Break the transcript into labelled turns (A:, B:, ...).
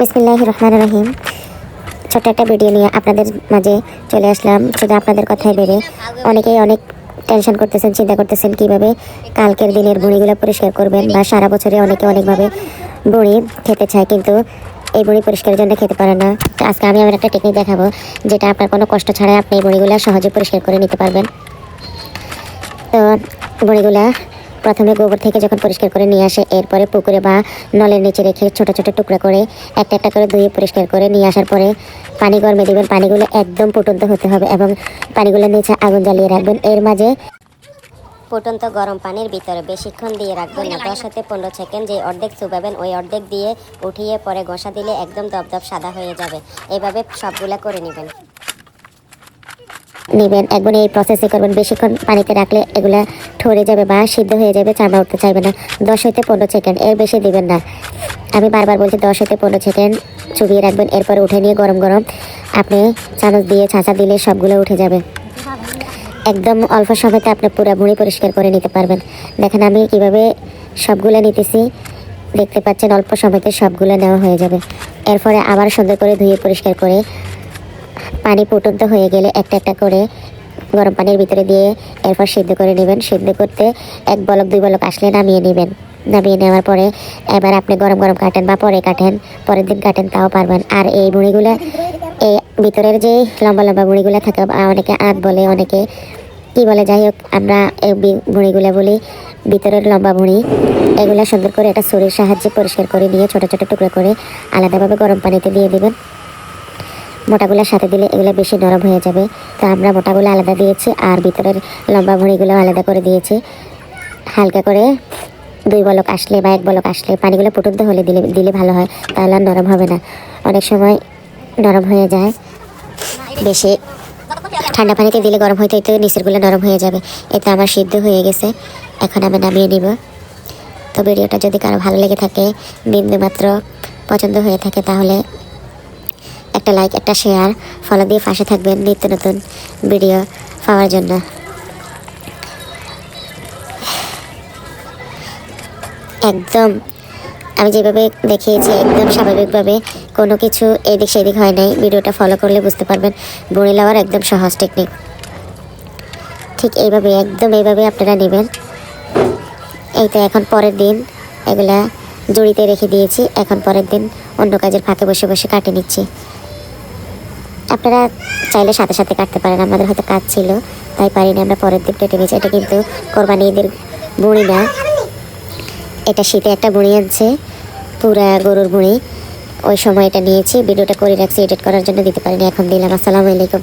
A: বিসমিল্লাহির রহমানির রহিম। ছোট্ট একটা ভিডিও নিয়ে আপনাদের মাঝে চলে আসলাম। শুধু আপনাদের কথাই ভেবে অনেকেই অনেক টেনশন করতেছেন, চিন্তা করতেছেন কীভাবে কালকের দিনের বুড়িগুলো পরিষ্কার করবেন, বা সারা বছরে অনেকে অনেকভাবে বুড়ি খেতে চায়, কিন্তু এই বুড়ি পরিষ্কারের জন্য খেতে পারে না। তো আজকে আমি আমার একটা টেকনিক দেখাবো, যেটা আপনার কোনো কষ্ট ছাড়াই আপনি এই বুড়িগুলো সহজে পরিষ্কার করে নিতে পারবেন। তো বুড়িগুলা প্রথমে গোবর থেকে যখন পরিষ্কার করে নিয়ে আসে, এরপরে পুকুরে বা নলের নিচে রেখে ছোট ছোট টুকরা করে একটা একটা করে ধুয়ে পরিষ্কার করে নিয়ে আসার পরে পানি গরমে দেবেন। পানিগুলো একদম ফুটন্ত হতে হবে এবং পানিগুলোর নিচে আগুন জ্বালিয়ে রাখবেন। এর মাঝে ফুটন্ত গরম পানির ভিতরে বেশিক্ষণ দিয়ে রাখবেন না, 10 থেকে 15 সেকেন্ড। যে অর্ধেক চুবাবেন ওই অর্ধেক দিয়ে উঠিয়ে পরে ঘষা দিলে একদম দপদপ সাদা হয়ে যাবে। এভাবে সবগুলা করে নেবেন। একবার এই প্রসেসই করবেন। বেশিক্ষণ পানিতে রাখলে এগুলা ঠরে যাবে বা সিদ্ধ হয়ে যাবে, চামড়া উঠতে চাইবে না। 10 থেকে 15 সেকেন্ড, এর বেশি দিবেন না। আমি বারবার বলছি 10 থেকে 15 সেকেন্ড চুবিয়ে রাখবেন। এরপরে উঠে নিয়ে গরম গরম আপনি চামচ দিয়ে ছাঁচা দিলে সবগুলো উঠে যাবে। একদম অল্প সময়তে আপনি পুরো মুড়ি পরিষ্কার করে নিতে পারবেন। দেখেন আমি কিভাবে সবগুলো নিতেছি, দেখতে পাচ্ছেন অল্প সময়তে সবগুলো নেওয়া হয়ে যাবে। এরপরে আবার সুন্দর করে ধুয়ে পরিষ্কার করে পানি ফুটন্ত হয়ে গেলে একটা একটা করে গরম পানির ভিতরে দিয়ে এরপর সিদ্ধ করে নেবেন। সিদ্ধ করতে 1 বলক 2 বলক আসলে নামিয়ে নেবেন। নামিয়ে নেওয়ার পরে এবার আপনি গরম গরম কাটেন বা পরে কাটেন, পরের দিন কাটেন, তাও পারবেন। আর এই বুড়িগুলো, এই ভিতরের যে লম্বা লম্বা বুড়িগুলো থাকে, অনেকে আঁত বলে, অনেকে কি বলে, যাই হোক আমরা এই বুড়িগুলো বলি ভিতরের লম্বা বুড়ি। এগুলো সুন্দর করে একটা ছুরির সাহায্যে পরিষ্কার করে নিয়ে ছোটো ছোটো টুকরো করে আলাদাভাবে গরম পানিতে দিয়ে দেবেন। মোটাগুলোর সাথে দিলে এগুলো বেশি নরম হয়ে যাবে। তো আমরা মোটাগুলো আলাদা দিয়েছি আর ভিতরের লম্বা ভুঁড়িগুলো আলাদা করে দিয়েছি। হালকা করে 2 বলক আসলে বা 1 বলক আসলে পানিগুলো ফুটন্ত হলে দিলে ভালো হয়, তাহলে আর নরম হবে না। অনেক সময় নরম হয়ে যায়, বেশি ঠান্ডা পানিতে দিলে গরম হইতে হইতে নিচেরগুলো নরম হয়ে যাবে। এতে আমার সিদ্ধ হয়ে গেছে, এখন আমি নামিয়ে নিব। তো ভিডিওটা যদি কারো ভালো লেগে থাকে, বিন্দুমাত্র পছন্দ হয়ে থাকে, তাহলে একটা লাইক, একটা শেয়ার, ফলো দিয়ে পাশে থাকবেন নিত্য নতুন ভিডিও পাওয়ার জন্য। একদম আমি যেভাবে দেখিয়েছি একদম স্বাভাবিকভাবে, কোনো কিছু এদিক সেদিক হয় নাই। ভিডিওটা ফলো করলে বুঝতে পারবেন বুড়ি লাওয়ার একদম সহজ টেকনিক। ঠিক এইভাবে, একদম এইভাবে আপনারা নেবেন। এই তো এখন পরের দিন এগুলা জড়িতে রেখে দিয়েছি। এখন পরের দিন অন্য কাজের ফাঁকে বসে বসে কাটে নিচ্ছি। আপনারা চাইলে সাথে সাথে কাটতে পারেন, আমাদের হয়তো কাজ ছিল তাই পারিনি, আমরা পরের দিন কেটে নিচ্ছি। এটা কিন্তু কোরবানি ঈদের বুড়ি না, এটা শীতে একটা বুড়ি আনছে, পুরা গরুর বুড়ি। ওই সময় এটা নিয়েছি, ভিডিওটা করে রাখছি, এডিট করার জন্য দিতে পারিনি, এখন দিলাম। আসসালামু আলাইকুম।